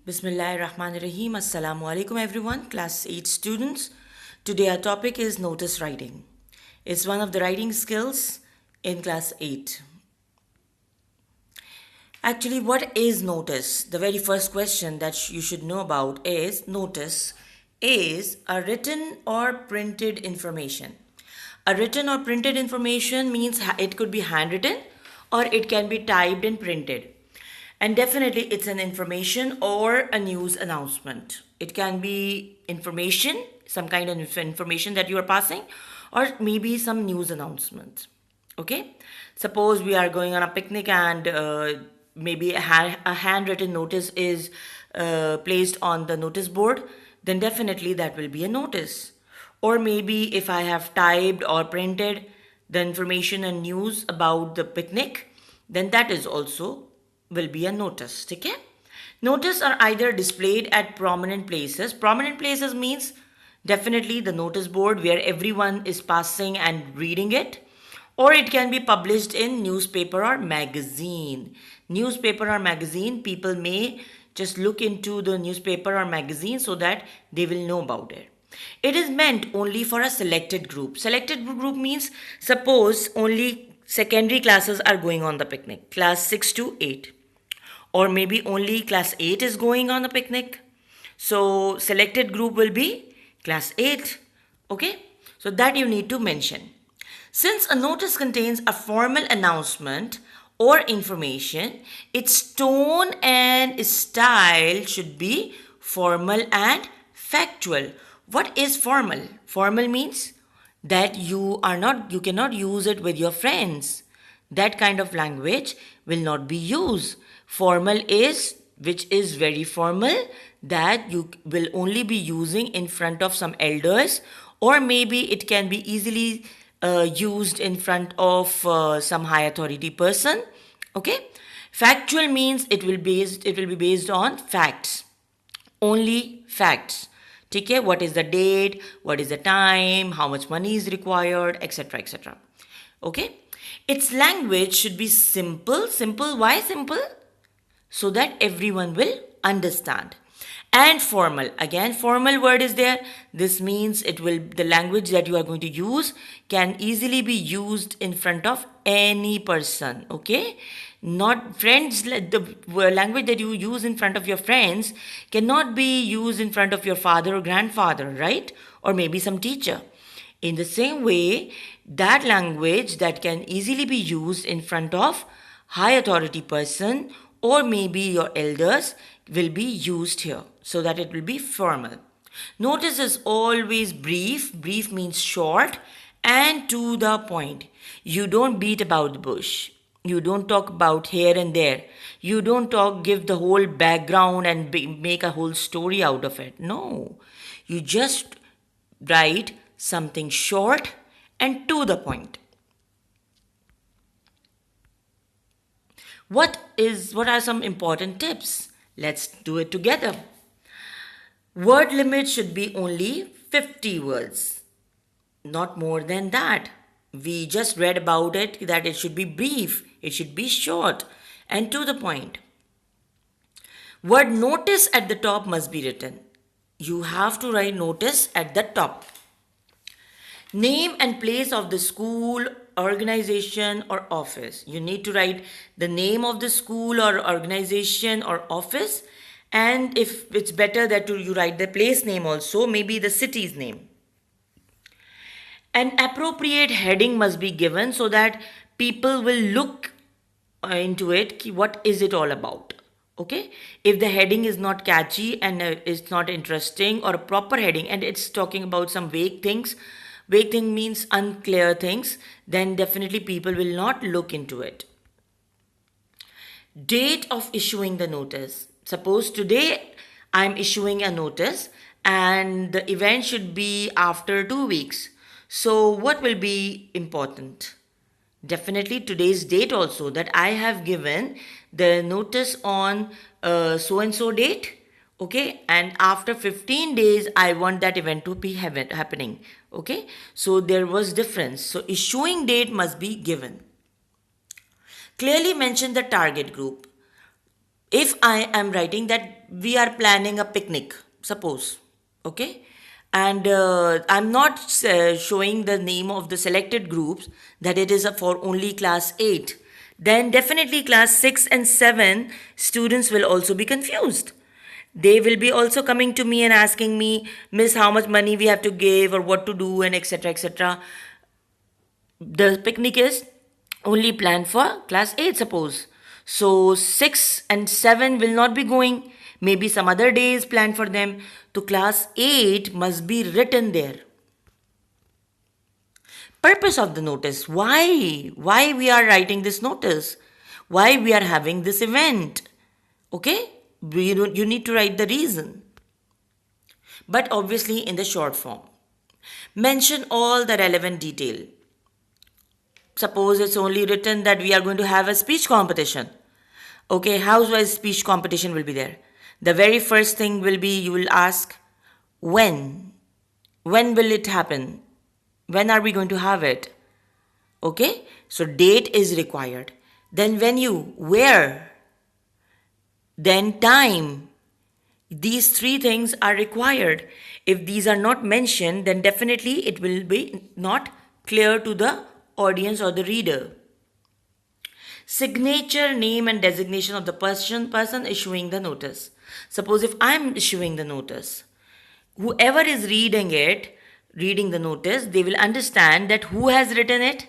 Bismillahirrahmanirrahim. Assalamu alaikum everyone, class 8 students. Today our topic is notice writing. It's one of the writing skills in class 8. Actually, what is notice? The very first question that you should know about is notice is a written or printed information. A written or printed information means it could be handwritten or it can be typed and printed. And definitely it's an information or a news announcement. It can be information, some kind of information that you are passing, or maybe some news announcement. Okay? Suppose we are going on a picnic and maybe a handwritten notice is placed on the notice board, then definitely that will be a notice. Or maybe if I have typed or printed the information and news about the picnic, then that is also will be a notice. Okay? Notice are either displayed at prominent places. Prominent places means definitely the notice board where everyone is passing and reading it, or it can be published in newspaper or magazine. Newspaper or magazine, people may just look into the newspaper or magazine so that they will know about it. It is meant only for a selected group. Selected group means suppose only secondary classes are going on the picnic, class 6 to 8, or maybe only class 8 is going on a picnic. So selected group will be class 8. Okay, so that you need to mention. Since a notice contains a formal announcement or information, its tone and style should be formal and factual. What is formal? Formal means that you cannot use it with your friends. That kind of language will not be used. Formal is which is very formal, that you will only be using in front of some elders, or maybe it can be easily used in front of some high authority person. Okay, factual means it will be based on facts, only facts. Okay, what is the date, what is the time, how much money is required, etc, etc. Okay, its language should be simple. Simple, why simple? So that everyone will understand. And formal, again formal word is there. This means it will, the language that you are going to use can easily be used in front of any person. Okay, not friends, the language that you use in front of your friends cannot be used in front of your father or grandfather, right? Or maybe some teacher. In the same way, that language that can easily be used in front of high authority person or maybe your elders will be used here, so that it will be formal. Notice is always brief. Brief means short and to the point. You don't beat about the bush. You don't talk about here and there. You don't give the whole background and make a whole story out of it. No. You just write something short and to the point. What are some important tips? Let's do it together. Word limit should be only 50 words, not more than that. We just read about it that it should be brief, it should be short and to the point. Word notice at the top must be written. You have to write notice at the top. Name and place of the school, organization, or office. You need to write the name of the school or organization or office. And if it's better that you write the place name also, maybe the city's name. An appropriate heading must be given so that people will look into it. What is it all about? Okay, if the heading is not catchy and it's not interesting, or a proper heading and it's talking about some vague things, vague thing means unclear things, then definitely people will not look into it. Date of issuing the notice. Suppose today I'm issuing a notice and the event should be after 2 weeks. So what will be important? Definitely today's date also, that I have given the notice on so and so date. Okay, and after 15 days I want that event to be happening. Okay, so there was difference, so issuing date must be given. Clearly mention the target group. If I am writing that we are planning a picnic, suppose, okay, and I'm not showing the name of the selected groups, that it is for only class 8, then definitely class 6 and 7 students will also be confused. They will be also coming to me and asking me, miss, how much money we have to give or what to do, and etc etc. The picnic is only planned for class 8, suppose. So 6 and 7 will not be going. Maybe some other day is planned for them. So class 8 must be written there. Purpose of the notice. Why we are writing this notice? Why we are having this event? Okay? You need to write the reason. But obviously in the short form. Mention all the relevant detail. Suppose it's only written that we are going to have a speech competition. Okay, housewise speech competition will be there. The very first thing will be you will ask when. When will it happen? When are we going to have it? Okay, so date is required. Then venue, where? Then time. These three things are required. If these are not mentioned, then definitely it will be not clear to the audience or the reader. Signature, name and designation of the person issuing the notice. Suppose if I'm issuing the notice, whoever is reading the notice, they will understand that who has written it?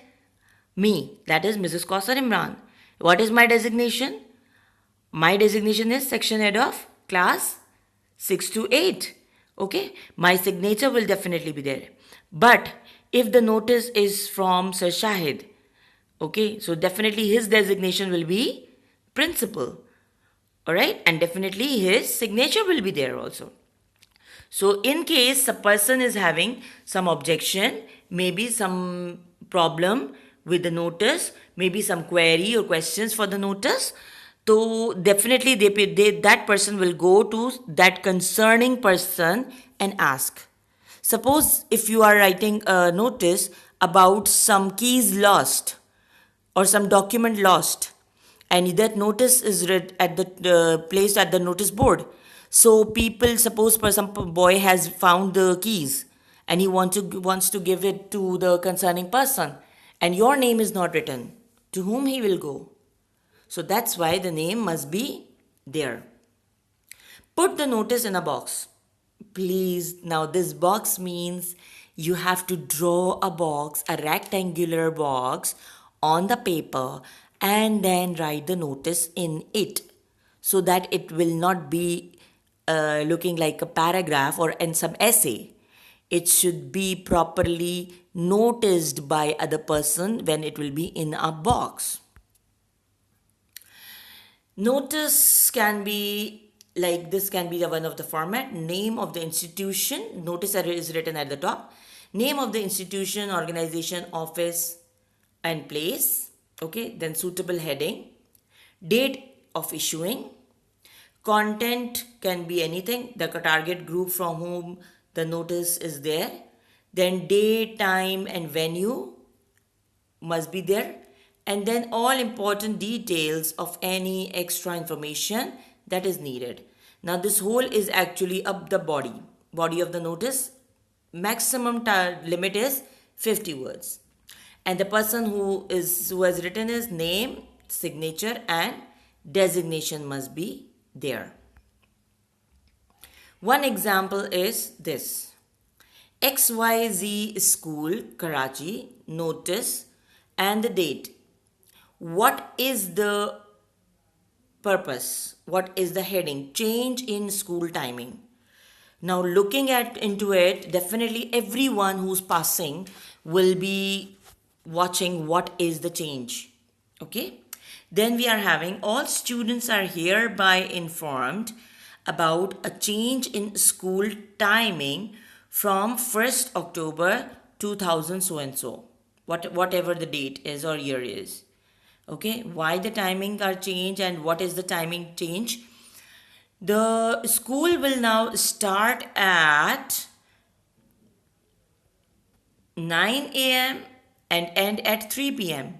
Me, that is Mrs. Kausar Imran. What is my designation? My designation is section head of class 6 to 8. Okay, my signature will definitely be there. But if the notice is from Sir Shahid, okay, so definitely his designation will be principal. All right, and definitely his signature will be there also. So in case a person is having some objection, maybe some problem with the notice, maybe some query or questions for the notice, so definitely that person will go to that concerning person and ask. Suppose if you are writing a notice about some keys lost or some document lost, and that notice is read at the placed at the notice board. So people, suppose for some boy has found the keys and he wants to give it to the concerning person, and your name is not written, to whom he will go? So that's why the name must be there. Put the notice in a box. Please, now this box means you have to draw a box, a rectangular box on the paper, and then write the notice in it, so that it will not be looking like a paragraph or in some essay. It should be properly noticed by other person when it will be in a box. Notice can be like this, can be the one of the format. Name of the institution, notice is written at the top. Name of the institution, organization, office and place. Okay, then suitable heading. Date of issuing. Content can be anything, the target group from whom the notice is there. Then date, time and venue must be there, and then all important details of any extra information that is needed. Now this whole is actually up the body of the notice. Maximum limit is 50 words, and the person who has written his name, signature and designation must be there. One example is this: XYZ School, Karachi, notice and the date. What is the purpose? What is the heading? Change in school timing. Now looking at into it, definitely everyone who's passing will be watching what is the change. Okay. Then we are having all students are hereby informed about a change in school timing from 1st October 2000 so and so. Whatever the date is or year is. Okay, why the timing are changed and what is the timing change? The school will now start at 9 a.m. and end at 3 p.m.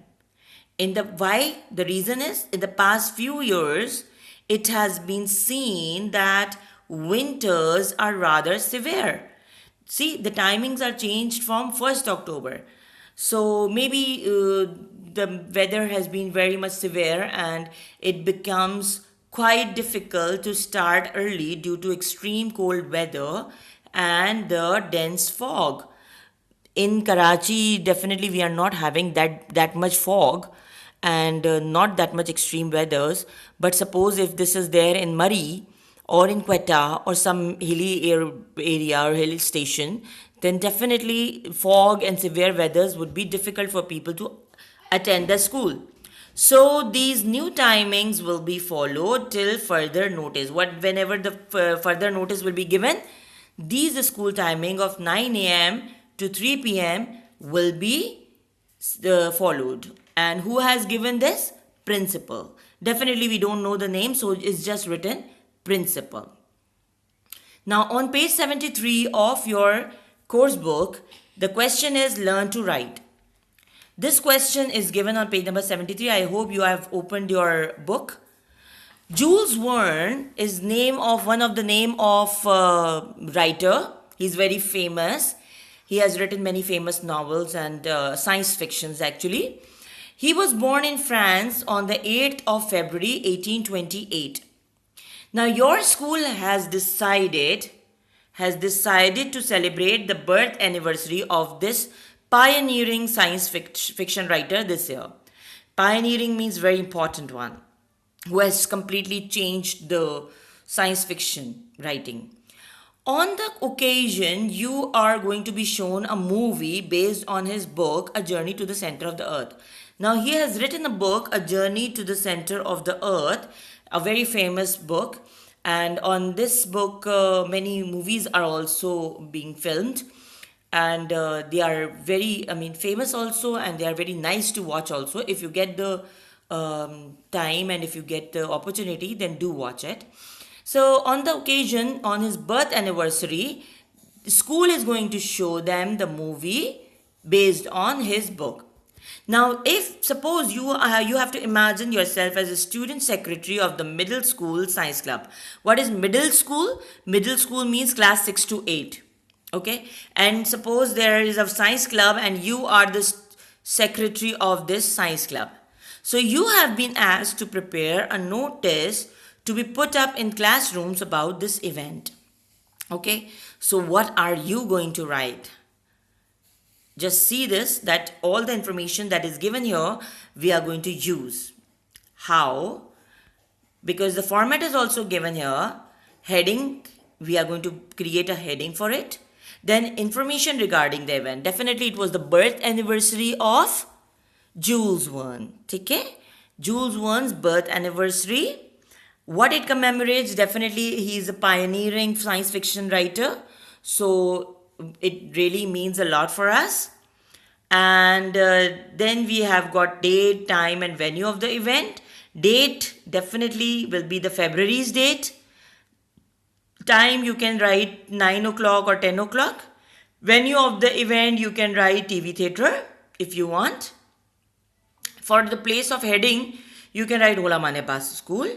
The reason is, in the past few years, it has been seen that winters are rather severe. See, the timings are changed from 1st October. So maybe the weather has been very much severe and it becomes quite difficult to start early due to extreme cold weather and the dense fog. In Karachi, definitely we are not having that much fog and not that much extreme weathers. But suppose if this is there in Murray or in Quetta or some area or hill station, then definitely fog and severe weathers would be difficult for people to attend the school. So these new timings will be followed till further notice. Whenever the further notice will be given, these school timing of 9 a.m. to 3 p.m. will be followed. And who has given this? Principal. Definitely we don't know the name, so it's just written principal. Now on page 73 of your course book, the question is learn to write. This question is given on page number 73. I hope you have opened your book. Jules Verne is name of one of the name of writer. He's very famous. He has written many famous novels and science fictions actually. He was born in France on the 8th of February 1828. Now your school has decided to celebrate the birth anniversary of this pioneering science fiction writer this year. Pioneering means very important one, who has completely changed the science fiction writing. On the occasion, you are going to be shown a movie based on his book, A Journey to the Center of the Earth. Now, he has written a book, A Journey to the Center of the Earth, a very famous book. And on this book, many movies are also being filmed. And they are very, famous also, and they are very nice to watch also. If you get the time and if you get the opportunity, then do watch it. So on the occasion, on his birth anniversary, the school is going to show them the movie based on his book. Now, if suppose you have to imagine yourself as a student secretary of the middle school science club. What is middle school? Middle school means class 6 to 8. Okay, and suppose there is a science club and you are the secretary of this science club. So you have been asked to prepare a notice to be put up in classrooms about this event. Okay, so what are you going to write? Just see this, that all the information that is given here, we are going to use. How? Because the format is also given here. Heading, we are going to create a heading for it. Then information regarding the event. Definitely it was the birth anniversary of Jules Verne. Okay? Jules Verne's birth anniversary. What it commemorates, definitely he is a pioneering science fiction writer. So it really means a lot for us. And then we have got date, time and venue of the event. Date definitely will be the February's date. Time you can write 9 o'clock or 10 o'clock. Venue of the event you can write TV theatre if you want. For the place of heading you can write Hola Mane Paas School.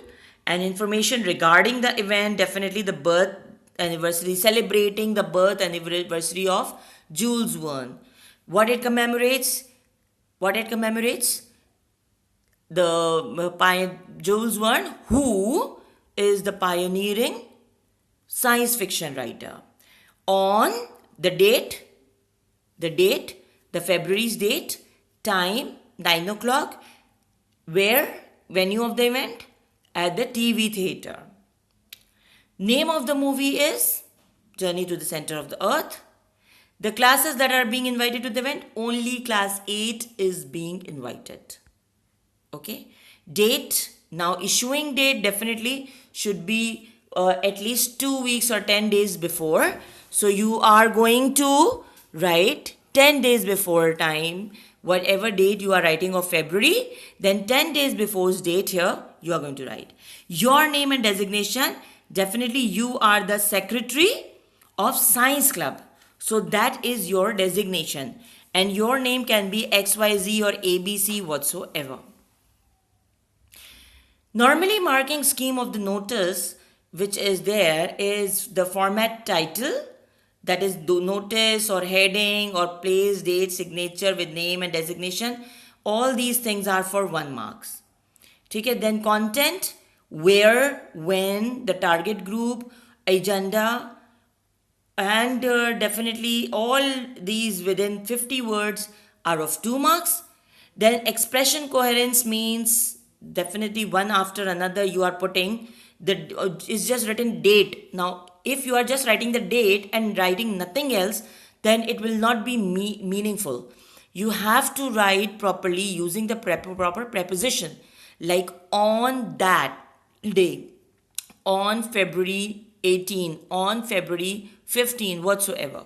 And information regarding the event, definitely the birth anniversary, celebrating the birth anniversary of Jules Verne. What it commemorates? The Jules Verne, who is the pioneering science fiction writer. On the date, the February's date, time 9 o'clock, where, venue of the event, at the TV theatre. Name of the movie is Journey to the Center of the Earth. The classes that are being invited to the event, only class 8 is being invited. Okay. Date, now issuing date definitely should be at least 2 weeks or 10 days before. So you are going to write 10 days before time, whatever date you are writing of February, then 10 days before's date here, you are going to write. Your name and designation, definitely you are the secretary of science club. So that is your designation. And your name can be XYZ or ABC whatsoever. Normally, marking scheme of the notice which is there is the format title, that is the notice or heading or place, date, signature with name and designation. All these things are for 1 marks. Okay, then content, where, when, the target group, agenda, and definitely all these within 50 words are of 2 marks. Then expression coherence means definitely one after another you are putting the is just written date. Now if you are just writing the date and writing nothing else, then it will not be meaningful. You have to write properly using the proper preposition, like on that day, on February 18, on February 15, whatsoever.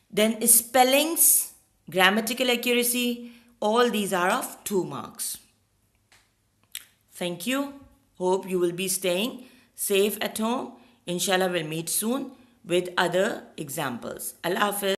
Then spellings, grammatical accuracy, all these are of 2 marks. Thank you. Hope you will be staying safe at home. Inshallah, we'll meet soon with other examples. Allah Hafiz.